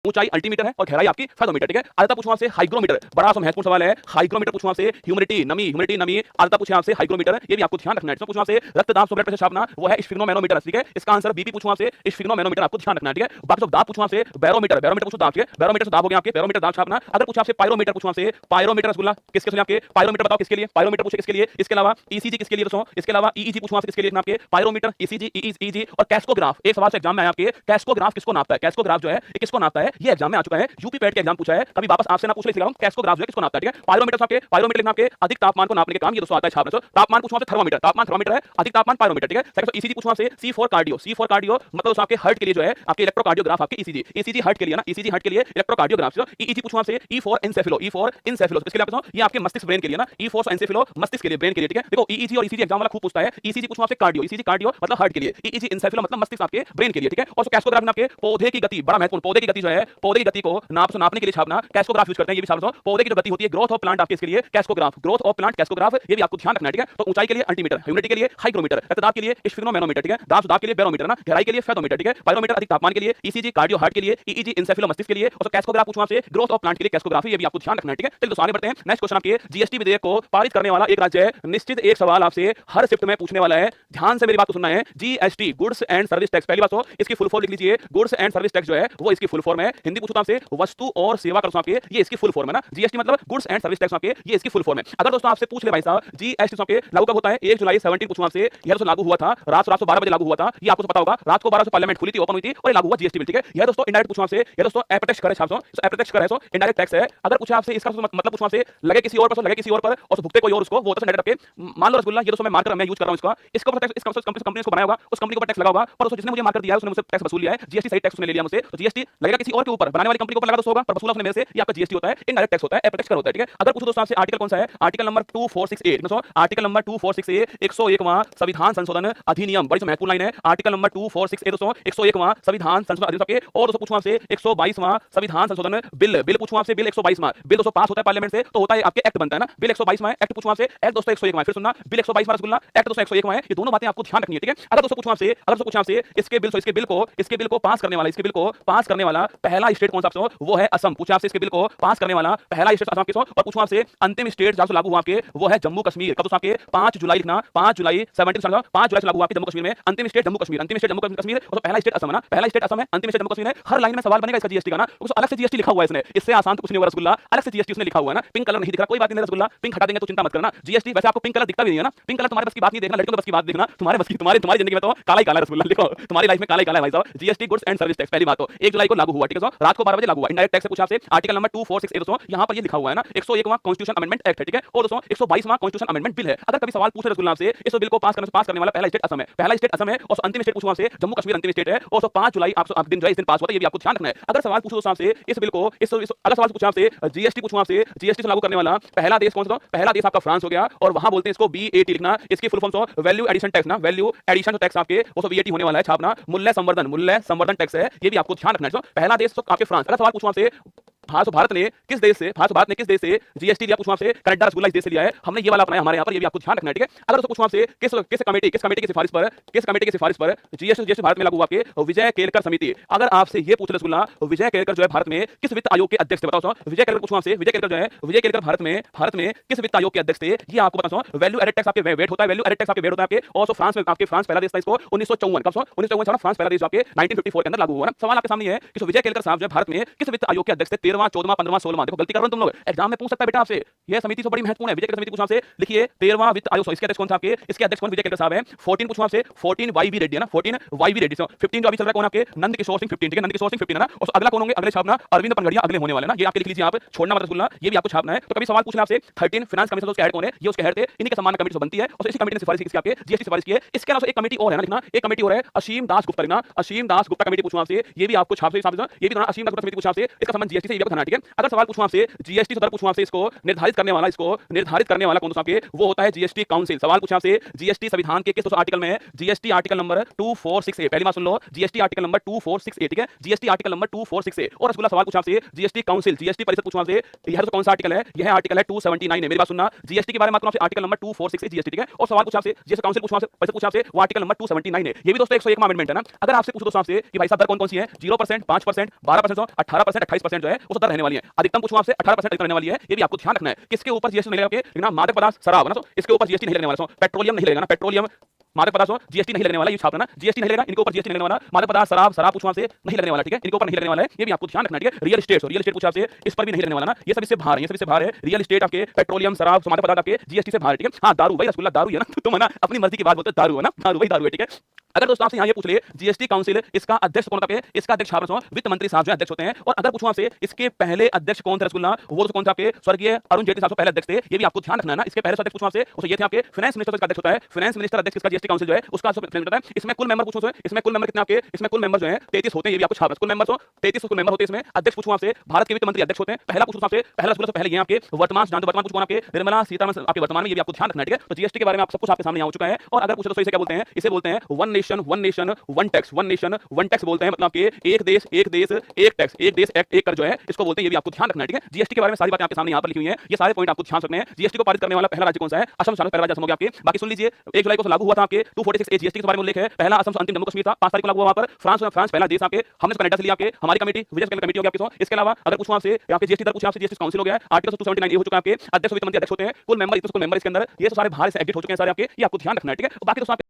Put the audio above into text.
ऊंचाई अल्टीमीटर है और गहराई आपकी फेथोमीटर, ठीक है। आर्द्रता पूछूं आपसे हाइग्रोमीटर, बड़ा सा महत्वपूर्ण सवाल है। हाइग्रोमीटर पूछूं आपसे ह्यूमिडिटी नमी आर्द्रता पूछे आपसे हाइग्रोमीटर, ये भी आपको ध्यान रखना है। इसमें पूछूं आपसे रक्तदाब ब्लड प्रेशर छापना, वो है स्फिग्नोमेनोमीटर, ठीक है। इसका आंसर बीपी पूछूं आपसे स्फिग्नोमेनोमीटर, आपको ध्यान रखना है, ठीक है। बाकी सब दाब पूछूं आपसे बैरोमीटर पूछूं दाब, ठीक है। बैरोमीटर से दाब हो गया आपके, बैरोमीटर दाब छापना। अगर पूछा आपसे पायरोमीटर पूछूं आपसे पायरोमीटर रसगुल्ला किसके लिए आपके, पायरोमीटर बताओ किसके लिए, पायरोमीटर पूछे किसके लिए। इसके अलावा ईसीजी किसके लिए दोस्तों, इसके अलावा ईईजी पूछूं आपसे किसके लिए आपके, पायरोमीटर ईसीजी ईईजी और कैस्कोग्राफ। एक सवाल से एग्जाम में आया आपके, कैस्कोग्राफ किसको नापता है, कैस्कोग्राफ जो है ये किसको नापता है, ये एग्जाम में आ चुका है, यूपी पैट के एग्जाम पूछा है, कभी वापस आपसे ना पूछ ले, इसलिए कैस्कोग्राफ जो है किसको नापता है, ठीक है। पायरोमीटर आपके, पायरोमीटर लिखना आपके अधिक तापमान को नापने के काम ये दोस्तों आता है छापने से। तापमान पूछूं आपसे थर्मोमीटर, तापमान थर्मोमीटर है, अधिक तापमान पायरोमीटर, ठीक है। सेकंड ईसीजी पूछूं आपसे C4 कार्डियो, C4 कार्डियो मतलब दोस्तों आपके हार्ट के लिए जो है आपके इलेक्ट्रोकार्डियोग्राफ, आपके ईसीजी ईसीजी हार्ट के लिए ना, ईसीजी हार्ट के लिए इलेक्ट्रोकार्डियोग्राफ। ईईजी पूछूं आपसे E4 एन्सेफेलो, E4 एन्सेफेलो इसके लिए आप ये आपके मस्तिष्क ब्रेन के लिए ना, E4 एन्सेफेलो मस्तिष्क के लिए ब्रेन के लिए, ठीक है। देखो ईईजी और ईसीजी एग्जाम वाला खूब पूछता है। ईसीजी पूछूं आपसे कार्डियो, ईसीजी कार्डियो मतलब हार्ट के लिए, ईईजी एन्सेफेलो मतलब मस्तिष्क आपके ब्रेन के लिए, ठीक है। और कैस्कोग्राफ आपके पौधे की गति, बड़ा महत्वपूर्ण, पौधे की गति जो है, पौधे की गति को नापने के लिए छापना कैस्कोग्राफ यूज करते हैं। ये भी सामने पौधे की जो गति होती है, ग्रोथ ऑफ प्लांट आपके इसके लिए कैस्कोग्राफ, ग्रोथ ऑफ प्लांट कैस्कोग्राफ, ये भी आपको ध्यान रखना है, ठीक है। तो ऊंचाई के लिए अल्टीमीटर, ह्यूमिडिटी के लिए हाइग्रोमीटर, रक्तदाब के लिए स्फिग्नोमेनोमीटर, ठीक है। दाब के लिए बैरोमीटर ना, गहराई के लिए फेथोमीटर, ठीक है। पायरोमीटर अधिक तापमान के लिए, ईसीजी कार्डियो हार्ट के लिए, ईईजी एन्सेफेलो मस्तिष्क के लिए और कैस्कोग्राफ पूछूं आपसे ग्रोथ ऑफ प्लांट के लिए कैस्कोग्राफी, ये भी आपको ध्यान रखना है, ठीक है। चलिए दोस्तों आगे बढ़ते हैं। नेक्स्ट क्वेश्चन आपके जीएसटी विधेयक को पारित करने वाला एक राज्य है। निश्चित एक सवाल आपसे हर शिफ्ट में पूछने वाला है, ध्यान से मेरी बात को सुनना है। GST goods and service tax, पहली बात तो इसकी फुल फॉर्म लिख लीजिए। गुड्स एंड सर्विस टैक्स जो है वो इसकी फुल फॉर्म है। हिंदी पूछूं आपसे वस्तु और सेवा कर आपके, ये इसकी फुल फॉर्म है ना। जीएसटी मतलब गुड्स एंड सर्विस टैक्स आपके, ये इसकी फुल फॉर्म है। अगर दोस्तों आपसे पूछ ले भाई साहब जीएसटी आपके लागू कब होता है, 1 जुलाई 17 पूछूं आपसे, यह दोस्तों लागू हुआ था रात 12 बजे लागू हुआ था, ये आपको पता होगा। रात को 12 बजे पार्लियामेंट खुली थी, ओपन हुई थी और लागू हुआ जीएसटी बिल, ठीक है। यह दोस्तों इनडायरेक्ट पूछूं आपसे, यह दोस्तों अप्रत्यक्ष कर है छापसो, अप्रत्यक्ष कर है सो इनडायरेक्ट टैक्स है। अगर पूछा आपसे इसका मतलब पूछूं आपसे लगे किसी और पर, लगे किसी और पर और भुगते कोई और उसको, वो होता है डायरेक्ट आपके। मान लो रसगुल्ला, ये दोस्तों मैं मार्कर मैं यूज कर रहा हूं इसका ऊपर टैक्स, इसका कंपनी को बनाया होगा, उस कंपनी के ऊपर टैक्स लगा होगा, पर उसको जिसने मुझे मार्कर दिया है उसने मुझसे टैक्स वसूल लिया है, जीएसटी सही टैक्स उसने ले लिया मुझसे, तो जीएसटी लगेगा किसी और के ऊपर, बनाने वाली कंपनी के ऊपर लगा दोस्तों होगा, पर वसूला उसने मेरे से, ये आपका जीएसटी होता है, इनडायरेक्ट टैक्स होता है, अप्रत्यक्ष कर होता है, ठीक है। अगर पूछो दोस्तों आपसे आर्टिकल कौन सा है, आर्टिकल नंबर 2468 दोस्तों, आर्टिकल नंबर 2468 101वां संविधान संशोधन अधिनियम, बड़ी महत्वपूर्ण लाइन है। आर्टिकल नंबर 2468 दोस्तों 101वां संविधान संशोधन अधिनियम के, और दोस्तों पूछूं आपसे 122वां संविधान संशोधन बिल, बिल पूछूं आपसे बिल 122वां बिल दोस्तों पास होता है पार्लियामेंट से, तो होता है आपके एक्ट बनता है ना। बिल 122वां एक्ट पूछूं आपसे, एक्ट दोस्तों 101वां, फिर सुनना बिल 122वां रसगुल्ला, एक्ट दोस्तों 101वां है, ये दोनों बातें आपको ध्यान रखनी है, ठीक है। अगर दोस्तों पूछूं आपसे, अगर दोस्तों पूछूं आपसे इसके बिल को पास करने वाला, इसके बिल को पास करने वाला पहला स्टेट कौन सा आपसे, वो है असम। पूछा आपसे इसके बिल को पास करने वाला पहला स्टेट असम के, और पूछूं आपसे अंतिम स्टेट जहां से लागू हुआ आपके, वो है जम्मू कश्मीर। कब दोस्तों आपके 5 जुलाई लिखना, 5 जुलाई 5 जुलाई से लागू हुआ आपके जम्मू कश्मीर में, अंतिम स्टेट जम्मू कश्मीर, अंतिम स्टेट जम्मू कश्मीर, और पहला स्टेट असम है ना, पहला स्टेट असम है, अंतिम स्टेट जम्मू कश्मीर है। हर लाइन में सवाल बनेगा इसका जीएसटी का ना, उसको अलग से जीएसटी लिखा हुआ है इसने, इससे आसान तो कुछ नहीं होगा रसगुल्ला, अलग से जीएसटी उसने लिखा हुआ है ना। पिंक कलर नहीं दिख रहा, कोई बात नहीं रसगुल्ला, पिंक हटा देंगे तो चिंता मत करना। जीएसटी वैसे आपको पिंक कलर दिखता भी नहीं है ना, पिंक कलर तुम्हारे बस की बात नहीं, देखना लड़कियों के बस की बात देखना, तुम्हारे बस की, तुम्हारी जिंदगी में तो काला ही काला रसगुल्ला, लिखो तुम्हारी लाइफ में काला ही काला है भाई साहब। GST goods and service tax, पहली बात तो 1 जुलाई को लागू हुआ, ठीक है। रात को 12 बजे लागू हुआ, इनडायरेक्ट टैक्स से पूछा आपसे आर्टिकल नंबर 2468 दोस्तों, यहां पर ये लिखा हुआ है ना 101वां कॉन्स्टिट्यूशन अमेंडमेंट एक्ट है, ठीक है। और दोस्तों 122वां कॉन्स्टिट्यूशन अमेंडमेंट बिल है। अगर कभी सवाल पूछे रसगुल्ला से, इस बिल को पास करने वाला पहला स्टेट असम है, पहला स्टेट असम है, और अंतिम स्टेट पूछूं आपसे जम्मू कश्मीर अंतिम स्टेट है, और 5 जुलाई आप दिन जो है इस दिन पास हुआ था, ये भी आपको ध्यान रखना है। अगर सवाल पूछो दोस्तों आपसे इस बिल को अगर सवाल पूछा आपसे जीएसटी पूछूं आपसे, जीएसटी से लागू करने वाला पहला देश कौन सा, पहला देश आपका फ्रांस हो गया, और वहां बोलते हैं इसको बीएटी लिखना, इसकी full form value addition tax ना, वैल्यू एडिशन टैक्स आपके वो बीएटी होने वाला है छापना, मूल्य संवर्धन टैक्स है, ये भी आपको ध्यान रखना है। पहला देश तो आपके फ्रांस। अगर सवाल पूछूं आपसे भारत ने किस देश से जीएसटी लिया, पूछूं आपसे कनाडा रसगुल्ला इस देश से लिया है, हमने ये वाला अपनाया हमारे यहाँ पर, ये भी आपको ध्यान रखना है, ठीक है। अगर दोस्तों पूछूं आपसे किस कमेटी की सिफारिश पर जीएसटी भारत में लागू हुआ आपके, विजय केलकर समिति। अगर आपसे ये पूछ रसगुल्ला विजय केलकर जो है भारत में किस वित्त आयोग के अध्यक्ष थे, बताओ विजय केलकर पूछूं आपसे, विजय केलकर भारत में किस वित्त आयोग के अध्यक्ष थे, ये आपको बताओ। वैल्यू एडेड टैक्स आपके वेट होता है, वैल्यू एडेड टैक्स आपके वेट होता है आपके, और तो फ्रांस में आपके फ्रांस पहला देश था, इसको 1954 कब 1954 फ्रांस पहला देश आपके 1954 के अंदर लागू हुआ ना। सवाल आपके सामने है कि विजय केलकर साहब जो भारत में किस वित्त आयोग के अध्यक्ष थे, 13वां 14वां 15वां 16वां, देखो गलती कर रहे हो तुम लोग, एग्जाम में पूछ सकता है बेटा आपसे, यह समिति तो बड़ी महत्वपूर्ण है। विजय केलकर समिति पूछा आपसे, लिखिए 13वां वित्त आयोग, इसके अध्यक्ष कौन था आपके, इसके अध्यक्ष कौन विजय केलकर साहब है। 14 पूछा आपसे 14 वाईवी रेड्डी है ना, 14 वाईवी रेड्डी। 15 जो अभी चल रहा है कौन आपके, नंद किशोर सिंह 15, ठीक है, नंद किशोर सिंह 15 है ना। और अगला कौन होंगे, अगले छापना अरविंद पनगड़िया अगले होने वाले ना, ये आपके लिख लीजिए, आप छोड़ना मत रसगुल्ला, ये भी आपको छापना है। तो कभी सवाल पूछना आपसे 13 फाइनेंस कमीशन उसके हेड कौन है, ये उसके हेड थे, इन्हीं के सम्मान कमेटी बनती है, और इसी कमेटी ने सिफारिश की आपके जीएसटी सिफारिश की है। इसके अलावा एक कमेटी और है ना लिखना, एक कमेटी और है असीम दास गुप्ता लिखना, असीम दास गुप्ता कमेटी पूछूं आपसे, ये भी आपको छाप से, ये भी असीम दास गुप्ता समिति पूछा आपसे, इसका संबंध जीएसटी से आपको ध्यान, ठीक है। अगर सवाल पूछूं आपसे जीएसटी दर पूछूं आपसे, इसको निर्धारित करने वाला कौन दोस्तों आपके, वो होता है जीएसटी काउंसिल। सवाल पूछा आपसे जीएसटी संविधान के किस दोस्तों आर्टिकल में है, जीएसटी आर्टिकल नंबर 2468, पहली बात सुन लो, जीएसटी आर्टिकल नंबर 2468, ठीक है, जीएसटी आर्टिकल नंबर 2468। और रसगुल्ला सवाल पूछा आपसे जीएसटी काउंसिल, जीएसटी परिषद पूछा आपसे, यह दोस्तों कौन सा आर्टिकल है, यह आर्टिकल है 279 है। मेरी बात सुनना, जीएसटी के बारे में आपसे आर्टिकल नंबर 2468 जीएसटी, ठीक है। और सवाल पूछा आपसे जीएसटी काउंसिल पूछा आपसे, परिषद पूछा आपसे, वो आर्टिकल नंबर 279 है। ये भी दोस्तों 101 अमेंडमेंट है ना। अगर आपसे पूछो दोस्तों आपसे कि भाई साहब दर कौन सी है, 0%, 5%, 12%, 18%, 28% जो है वो दर रहने वाली है। अधिकतम पूछूं आपसे 18% रहने वाली है। ये भी आपको ध्यान रखना है। किसके ऊपर जीएसटी नहीं लगेगा, ना मादक पदार्थ शराब ना, इसके ऊपर जीएसटी नहीं लगने वाला। पेट्रोलियम नहीं लगेगा ना, पेट्रोलियम मादक पदार्थ जीएसटी नहीं लगने वाला, ये छापना, जीएसटी नहीं लगेगा, इनके ऊपर जीएसटी नहीं लगने वाला। मादक पदार्थ शराब पूछूं आपसे नहीं लगने वाला, ठीक है, इनके ऊपर नहीं लगने वाला है। ये भी आपको ध्यान रखना है, ठीक है। रियल एस्टेट पूछा आपसे, इस पर भी नहीं लगने वाला ना, ये सब इससे बाहर है, ये सब इससे बाहर है। रियल एस्टेट आपके पेट्रोलियम शराब मादक पदार्थ आपके जीएसटी से बाहर है, ठीक है। हाँ दारू, भाई रसगुल्ला दारू है ना, तुम है ना अपनी मर्जी की बात बोलते, दारू है ना, दारू वही दारू है, ठीक है। अगर दोस्तों आपसे यहाँ ये पूछ ले जीएसटी काउंसिल इसका अध्यक्ष कौन होता है, इसका अध्यक्ष वित्त मंत्री साहब जो अध्यक्ष होते हैं। और अगर पूछूं आपसे इसके पहले अध्यक्ष कौन थे रसगुल्ला, वो कौन था आपके स्वर्गीय अरुण जेटली साहब पहले अध्यक्ष थे। ये भी आपको ध्यान रखना है ना। इसके पहले अध्यक्ष पूछूं आपसे, उसे ये थे आपके फाइनेंस मिनिस्टर का अध्यक्ष होता है, फाइनेंस मिनिस्टर अध्यक्ष इसका जीएसटी काउंसिल जो है उसका होता है। इसमें कुल मेंबर पूछूं, इसमें कुल मेंबर कितने आपके, इसमें कुल मेंबर जो है 33 होते हैं। ये भी आपको छापना, कुल मेंबर 33 कुल मेंबर होते हैं इसमें। अध्यक्ष पूछूं आपसे भारत के वित्त मंत्री अध्यक्ष होते हैं। पहला पूछूं आपसे, पहला से पहले ये आपके वर्तमान जानते, वर्तमान पूछूं आपके निर्मला सीतारमण आपके वर्तमान में, ये भी आपको ध्यान रखना है, ठीक है। तो जीएसटी के बारे में आप सब कुछ आपके सामने आ चुका है। और अगर पूछो तो इसे क्या बोलते हैं, इसे बोलते हैं one nation one tax, one nation one tax बोलते हैं। मतलब कि एक देश एक टैक्स, एक देश एक कर जो है इसको बोलते हैं। ये भी आपको ध्यान रखना है, ठीक है। जीएसटी के बारे में सारी बातें आपके सामने यहाँ पर लिखी हुई है, ये सारे पॉइंट आपको ध्यान रखने हैं। जीएसटी को पारित करने वाला पहला राज्य कौन सा है, असम पहला राज्य असम हो गया आपके। बाकी सुन लीजिए, 1 जुलाई को लागू हुआ था आपके 246 जीएसटी के बारे में उल्लेख है। पहला असम, अंतिम जम्मू कश्मीर था, 5 तारीख को लागू हुआ वहां पर। फ्रांस पहला देश आपके, हमने कनाडा से लिया आपके, हमारी कमेटी विजय कमेटी हो गया आपके। इसके अलावा अगर पूछूं आपसे यहाँ पे जीएसटी दर पूछूं आपसे, जीएसटी काउंसिल हो गया है, आर्टिकल 279 ये हो चुका है आपके। अध्यक्ष वित्त मंत्री अध्यक्ष होते हैं, कुल मेंबर इसके अंदर, ये तो सारे बाहर से एग्जिट हो चुके हैं सारे आपके, ये आपको ध्यान रखना है, ठीक है। बाकी दोस्तों